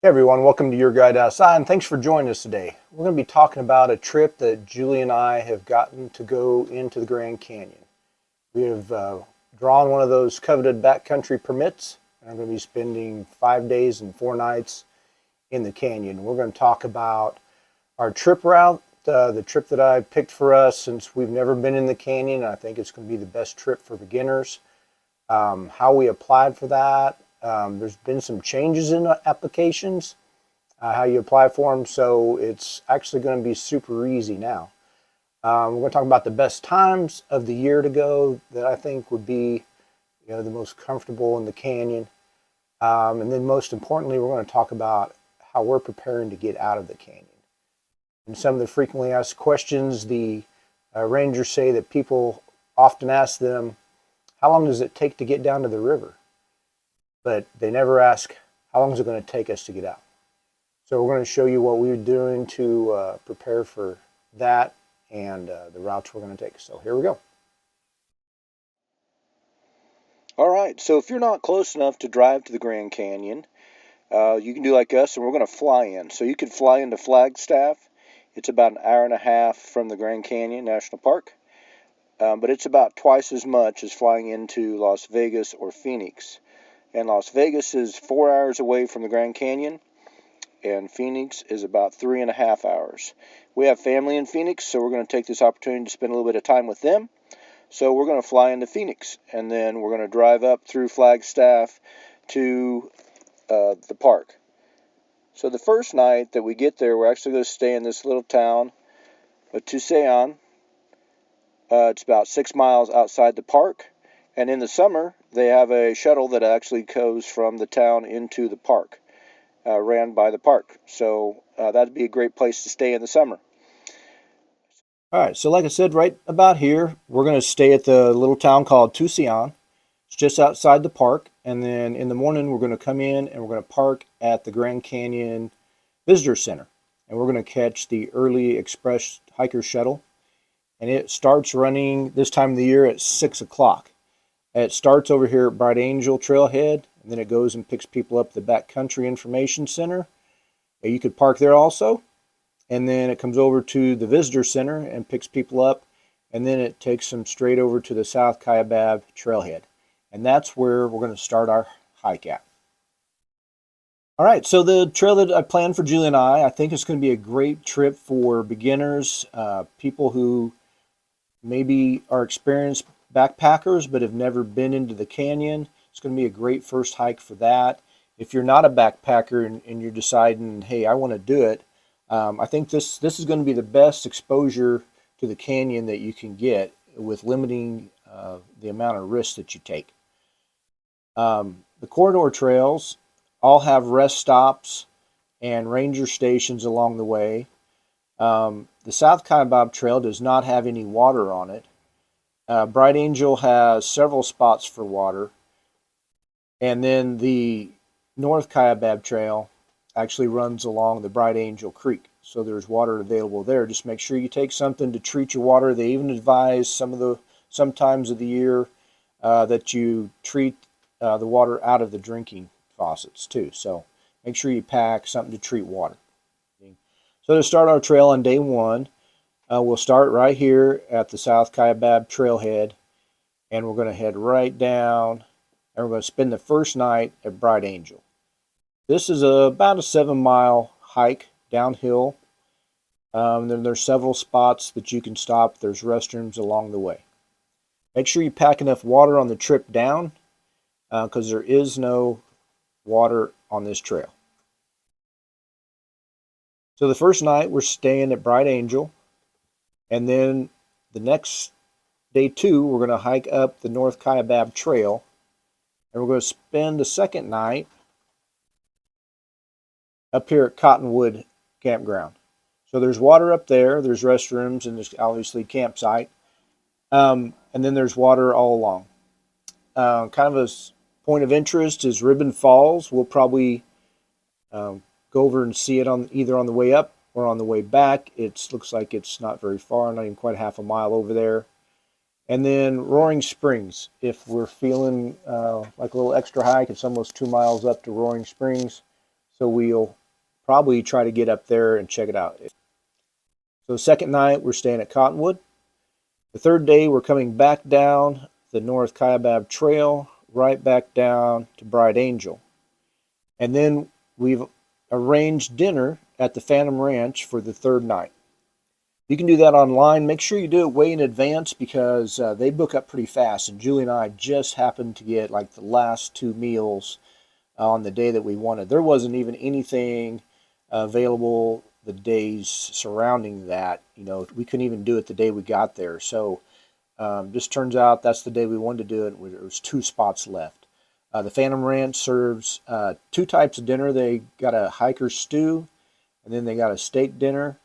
Hey everyone, welcome to Your Guide Outside, and thanks for joining us today. We're going to be talking about a trip that Julie and I have gotten to go into the Grand Canyon. We have drawn one of those coveted backcountry permits, and I'm going to be spending 5 days and 4 nights in the canyon. We're going to talk about our trip route, the trip that I picked for us since we've never been in the canyon. I think it's going to be the best trip for beginners. How we applied for that. There's been some changes in applications, how you apply for them, so it's actually going to be super easy now. We're going to talk about the best times of the year to go that I think would be, the most comfortable in the canyon. And then most importantly, we're going to talk about how we're preparing to get out of the canyon. And some of the frequently asked questions, the rangers say that people often ask them, how long does it take to get down to the river? But they never ask, how long is it going to take us to get out? So we're going to show you what we're doing to prepare for that and the routes we're going to take. So here we go. All right, so if you're not close enough to drive to the Grand Canyon, you can do like us, and we're going to fly in. So you could fly into Flagstaff. It's about an hour and a half from the Grand Canyon National Park, but it's about twice as much as flying into Las Vegas or Phoenix. And Las Vegas is 4 hours away from the Grand Canyon, and Phoenix is about 3.5 hours. We have family in Phoenix, so we're going to take this opportunity to spend a little bit of time with them. So we're going to fly into Phoenix, and then we're going to drive up through Flagstaff to the park. So the first night that we get there, we're actually going to stay in this little town of Tusayan. It's about 6 miles outside the park. And in the summer, they have a shuttle that actually goes from the town into the park, ran by the park. So that'd be a great place to stay in the summer. All right, so like I said, right about here, we're going to stay at the little town called Tusayan. It's just outside the park. And then in the morning, we're going to come in and we're going to park at the Grand Canyon Visitor Center. And we're going to catch the early express hiker shuttle. And it starts running this time of the year at 6 o'clock. It starts over here at Bright Angel Trailhead, and then it goes and picks people up at the Backcountry Information Center. You could park there also. And then it comes over to the Visitor Center and picks people up. And then it takes them straight over to the South Kaibab Trailhead. And that's where we're going to start our hike at. All right, so the trail that I planned for Julie and I think it's going to be a great trip for beginners, people who maybe are experienced backpackers but have never been into the canyon. It's going to be a great first hike for that. If you're not a backpacker and you're deciding, hey, I want to do it, I think this is going to be the best exposure to the canyon that you can get with limiting the amount of risk that you take. The corridor trails all have rest stops and ranger stations along the way. The South Kaibab Trail does not have any water on it. Bright Angel has several spots for water. And then the North Kaibab Trail actually runs along the Bright Angel Creek. So there's water available there. Just make sure you take something to treat your water. They even advise some times of the year that you treat the water out of the drinking faucets too. So make sure you pack something to treat water. So to start our trail on day one, we'll start right here at the South Kaibab Trailhead, and we're going to head right down, and we're going to spend the first night at Bright Angel. This is about a 7-mile hike downhill. Then there's several spots that you can stop. There's restrooms along the way. Make sure you pack enough water on the trip down, because there is no water on this trail. So the first night we're staying at Bright Angel, and then the next day 2 we're going to hike up the North Kaibab Trail, and we're going to spend the second night up here at Cottonwood Campground. So there's water up there, there's restrooms, and there's obviously campsite, and then there's water all along. Kind of a point of interest is Ribbon Falls. We'll probably go over and see it either on the way up or on the way back. It looks like it's not very far, not even quite half a mile over there. And then Roaring Springs, if we're feeling like a little extra hike, it's almost 2 miles up to Roaring Springs. So we'll probably try to get up there and check it out. So the second night, we're staying at Cottonwood. The third day, we're coming back down the North Kaibab Trail, right back down to Bright Angel. And then we've arranged dinner at the Phantom Ranch for the third night. You can do that online. Make sure you do it way in advance because they book up pretty fast. And Julie and I just happened to get like the last two meals on the day that we wanted. There wasn't even anything available the days surrounding that. You know, we couldn't even do it the day we got there. So just turns out that's the day we wanted to do it. There was two spots left. The Phantom Ranch serves two types of dinner. They got a hiker stew, and then they got a steak dinner,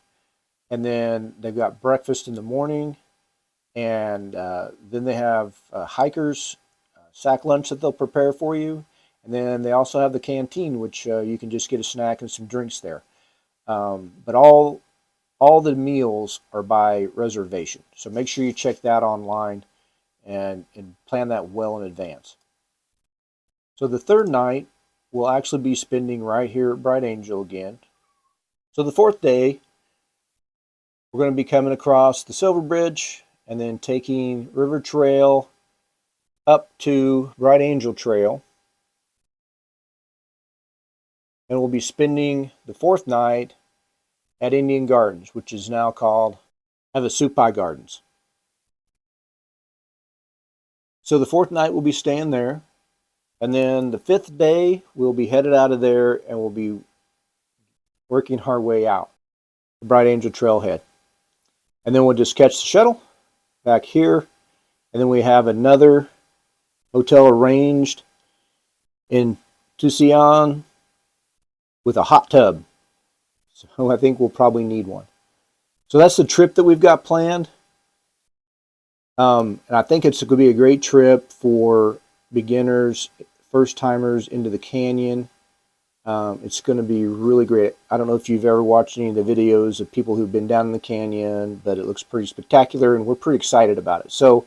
and then they've got breakfast in the morning, and then they have hikers sack lunch that they'll prepare for you, and then they also have the canteen, which you can just get a snack and some drinks there. But all the meals are by reservation, so make sure you check that online and plan that well in advance. So the third night we'll actually be spending right here at Bright Angel again. So the fourth day, we're going to be coming across the Silver Bridge and then taking River Trail up to Bright Angel Trail. And we'll be spending the fourth night at Indian Gardens, which is now called Havasupai Gardens. So the fourth night we'll be staying there. And then the fifth day, we'll be headed out of there and we'll be working our way out the Bright Angel Trailhead. And then we'll just catch the shuttle back here. And then we have another hotel arranged in Tusayan with a hot tub. So I think we'll probably need one. So that's the trip that we've got planned. And I think it's going to be a great trip for beginners, first timers into the canyon. It's going to be really great. I don't know if you've ever watched any of the videos of people who've been down in the canyon, but it looks pretty spectacular and we're pretty excited about it. So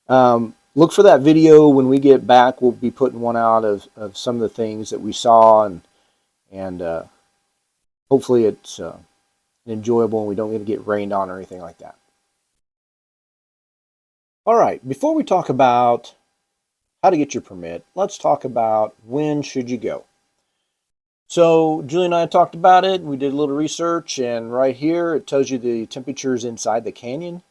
look for that video when we get back. We'll be putting one out of some of the things that we saw, and hopefully it's enjoyable and we don't get to get rained on or anything like that. All right, before we talk about how to get your permit, let's talk about when should you go. So Julie and I talked about it. We did a little research, and right here it tells you the temperatures inside the canyon.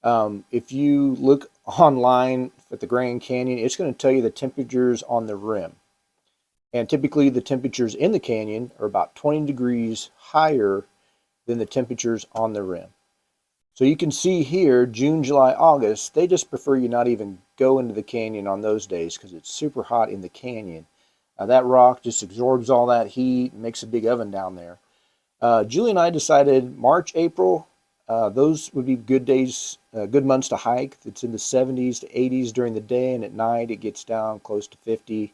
If you look online at the Grand Canyon, it's going to tell you the temperatures on the rim. And typically the temperatures in the canyon are about 20 degrees higher than the temperatures on the rim. So you can see here, June, July, August, they just prefer you not even go into the canyon on those days because it's super hot in the canyon. That rock just absorbs all that heat and makes a big oven down there. Julie and I decided March, April, those would be good days, good months to hike. It's in the 70s to 80s during the day, and at night it gets down close to 50,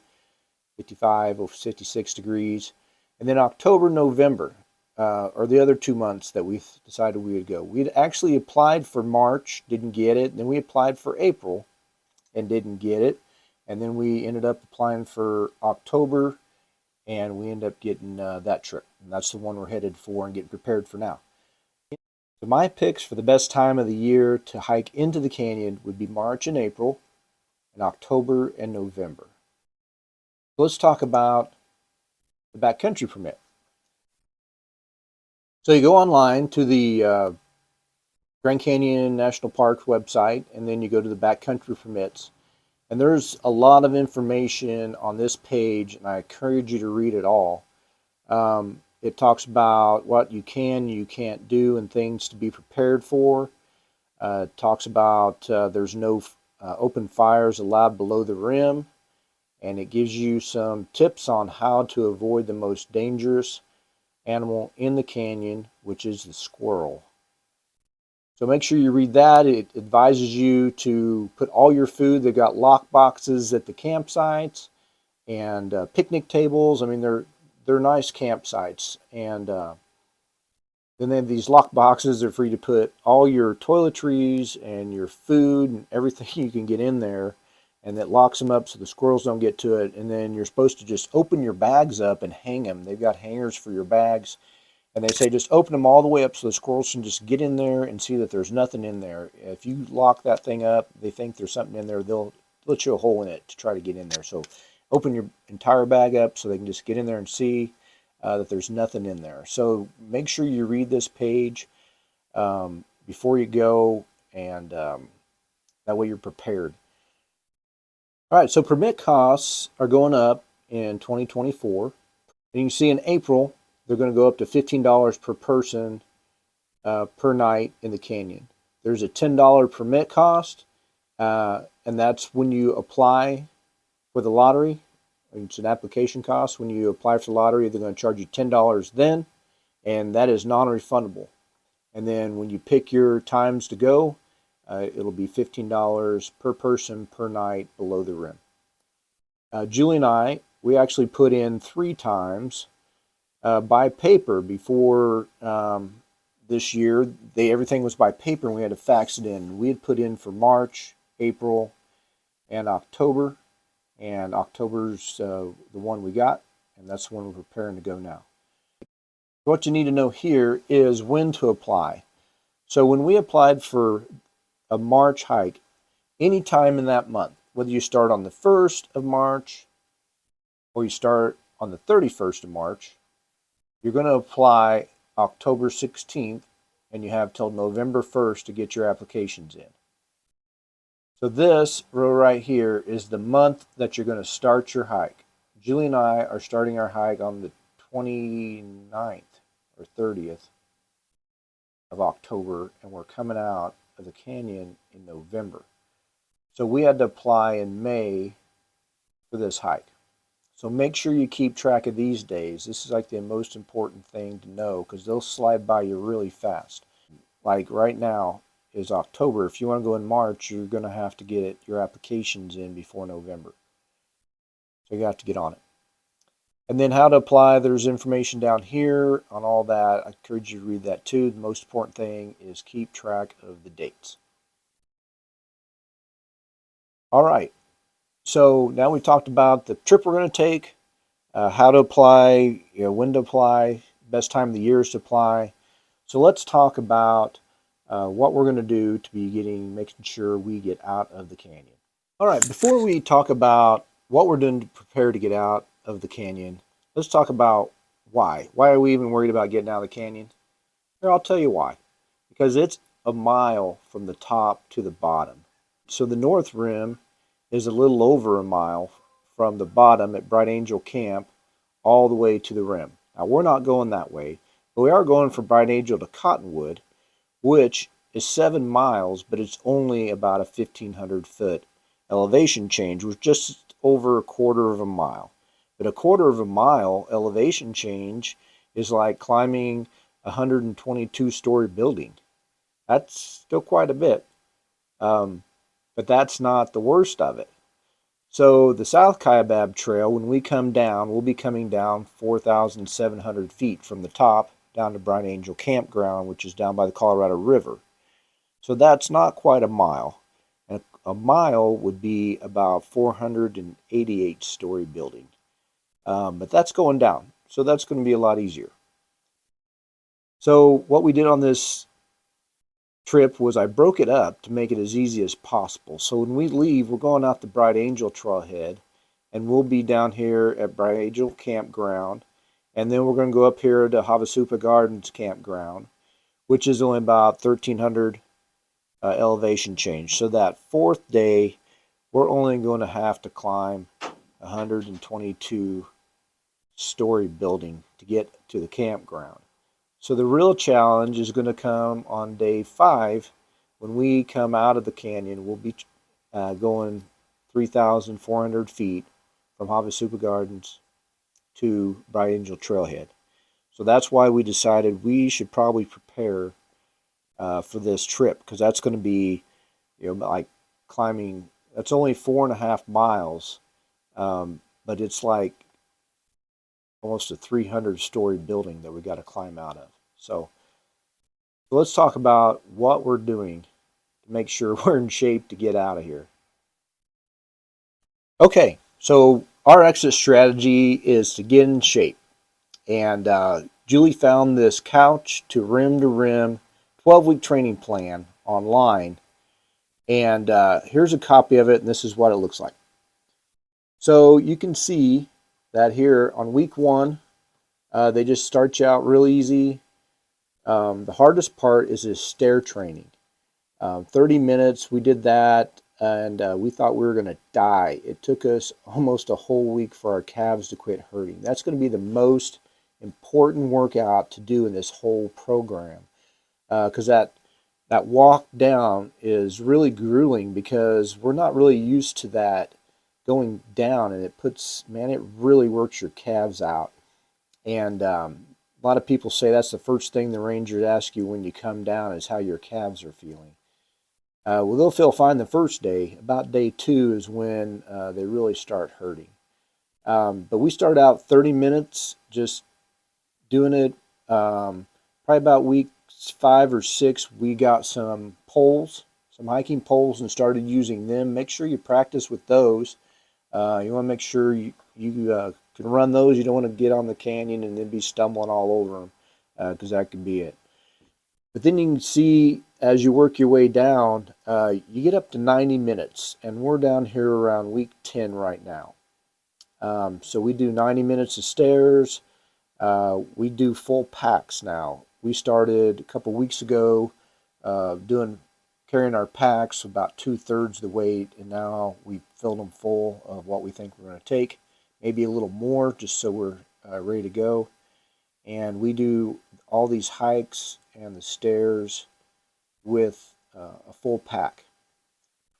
55 or 56 degrees. And then October, November are the other 2 months that we decided we would go. We'd actually applied for March, didn't get it. Then we applied for April and didn't get it. And then we ended up applying for October, and we ended up getting that trip. And that's the one we're headed for and getting prepared for now. So my picks for the best time of the year to hike into the canyon would be March and April, and October and November. So let's talk about the backcountry permit. So you go online to the Grand Canyon National Park website, and then you go to the backcountry permits. And there's a lot of information on this page, and I encourage you to read it all. It talks about what you can, you can't do, and things to be prepared for. It talks about there's no open fires allowed below the rim, and it gives you some tips on how to avoid the most dangerous animal in the canyon, which is the squirrel. So make sure you read that. It advises you to put all your food. They've got lock boxes at the campsites and picnic tables. I mean, they're nice campsites. And then they have these lock boxes. They're for you to put all your toiletries and your food and everything you can get in there. and it locks them up so the squirrels don't get to it. And then you're supposed to just open your bags up and hang them. They've got hangers for your bags, and they say just open them all the way up so the squirrels can just get in there and see that there's nothing in there. If you lock that thing up, they think there's something in there, they'll let you a hole in it to try to get in there. So open your entire bag up so they can just get in there and see that there's nothing in there. So make sure you read this page before you go, and that way you're prepared. All right, so permit costs are going up in 2024. And you can see in April, they're going to go up to $15 per person per night in the canyon. There's a $10 permit cost, and that's when you apply for the lottery. It's an application cost. When you apply for the lottery, they're going to charge you $10 then, and that is non-refundable. And then when you pick your times to go, it'll be $15 per person per night below the rim. Julie and I, we actually put in 3 times by paper before this year. Everything was by paper, and we had to fax it in. We had put in for March, April, and October. And October's the one we got, and that's the one we're preparing to go now. What you need to know here is when to apply. So when we applied for a March hike, any time in that month, whether you start on the 1st of March or you start on the 31st of March, you're going to apply October 16th, and you have till November 1st to get your applications in. So this row right here is the month that you're going to start your hike. Julie and I are starting our hike on the 29th or 30th of October, and we're coming out of the canyon in November. So we had to apply in May for this hike. So make sure you keep track of these days. This is like the most important thing to know, because they'll slide by you really fast. Like right now is October. If you want to go in March, you're going to have to get your applications in before November. So you have to get on it. And then how to apply, there's information down here on all that. I encourage you to read that too. The most important thing is keep track of the dates. All right. So now we talked about the trip we're going to take, how to apply, when to apply, best time of the year to apply. So let's talk about what we're going to do to be making sure we get out of the canyon. All right, before we talk about what we're doing to prepare to get out of the canyon, let's talk about why. Why are we even worried about getting out of the canyon? Here, I'll tell you why. Because it's a mile from the top to the bottom. So the North Rim is a little over a mile from the bottom at Bright Angel Camp all the way to the rim. Now, we're not going that way, but we are going from Bright Angel to Cottonwood, which is 7 miles, but it's only about a 1,500-foot elevation change, which is just over a quarter of a mile. But a quarter of a mile elevation change is like climbing a 122-story building. That's still quite a bit, but that's not the worst of it. So the South Kaibab Trail, when we come down, we'll be coming down 4,700 feet from the top down to Bright Angel Campground, which is down by the Colorado River. So that's not quite a mile. And a mile would be about 488-story building. But that's going down, so that's going to be a lot easier. So what we did on this trip was I broke it up to make it as easy as possible. So when we leave, we're going out the Bright Angel Trailhead, and we'll be down here at Bright Angel Campground, and then we're going to go up here to Havasupai Gardens Campground, which is only about 1,300 elevation change. So that 4th day, we're only going to have to climb a 122-story building to get to the campground. So the real challenge is going to come on day 5. When we come out of the canyon, we'll be going 3,400 feet from Havasupai Gardens to Bright Angel Trailhead. So that's why we decided we should probably prepare for this trip, because that's going to be, like climbing. That's only 4.5 miles, but it's like almost a 300-story building that we got to climb out of. So let's talk about what we're doing to make sure we're in shape to get out of here. Okay, so our exit strategy is to get in shape. And Julie found this couch to rim 12-week training plan online. And here's a copy of it, and this is what it looks like. So you can see that here on week 1, they just start you out real easy. The hardest part is this stair training. 30 minutes, we did that, and we thought we were going to die. It took us almost a whole week for our calves to quit hurting. That's going to be the most important workout to do in this whole program, because that walk down is really grueling because we're not really used to that going down, and it really works your calves out. And a lot of people say that's the first thing the rangers ask you when you come down is how your calves are feeling. Well, they'll feel fine the first day. About day 2 is when they really start hurting. But we start out 30 minutes just doing it. Probably about weeks 5 or 6, we got some poles, some hiking poles, and started using them. Make sure you practice with those. You want to make sure you can run those. You don't want to get on the canyon and then be stumbling all over them, because that could be it. But then you can see as you work your way down, you get up to 90 minutes, and we're down here around week 10 right now. So we do 90 minutes of stairs. We do full packs now. We started a couple weeks ago carrying our packs about 2/3 the weight, and now we filled them full of what we think we're going to take, maybe a little more, just so we're ready to go. And we do all these hikes and the stairs with a full pack.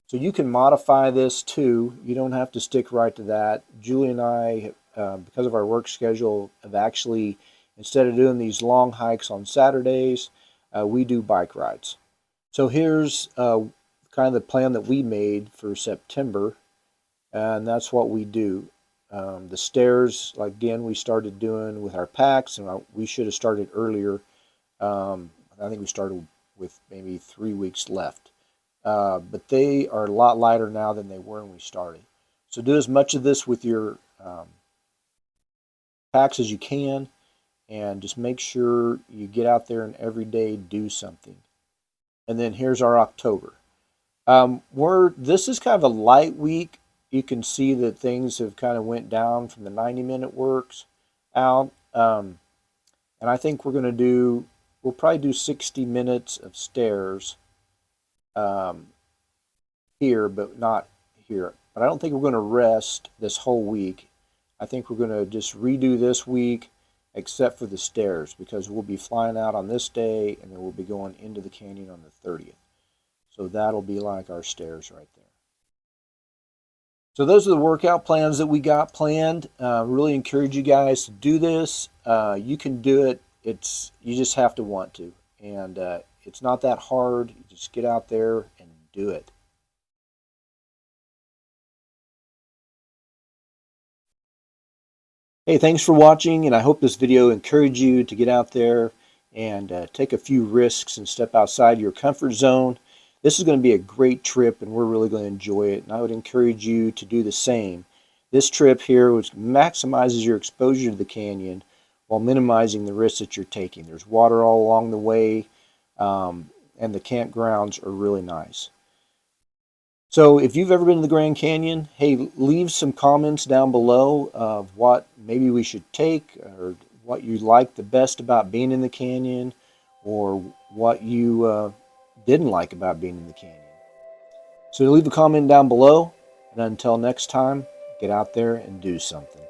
So you can modify this too. You don't have to stick right to that. Julie and I, because of our work schedule, have actually, instead of doing these long hikes on Saturdays, we do bike rides. So here's kind of the plan that we made for September, and that's what we do. The stairs, again, we started doing with our packs, and we should have started earlier. I think we started with maybe 3 weeks left. But they are a lot lighter now than they were when we started. So do as much of this with your packs as you can, and just make sure you get out there and every day do something. And then here's our October. This is kind of a light week. You can see that things have kind of went down from the 90-minute works out. And I think we'll probably do 60 minutes of stairs here, but not here. But I don't think we're going to rest this whole week. I think we're going to just redo this week, except for the stairs, because we'll be flying out on this day, and then we'll be going into the canyon on the 30th. So that'll be like our stairs right there. So those are the workout plans that we got planned. Really encourage you guys to do this. You can do it. You just have to want to. And it's not that hard. You just get out there and do it. Hey, thanks for watching, and I hope this video encouraged you to get out there and take a few risks and step outside your comfort zone. This is going to be a great trip, and we're really going to enjoy it, and I would encourage you to do the same. This trip here maximizes your exposure to the canyon while minimizing the risks that you're taking. There's water all along the way, and the campgrounds are really nice. So if you've ever been to the Grand Canyon, hey, leave some comments down below of what maybe we should take, or what you like the best about being in the canyon, or what you didn't like about being in the canyon. So leave a comment down below, and until next time, get out there and do something.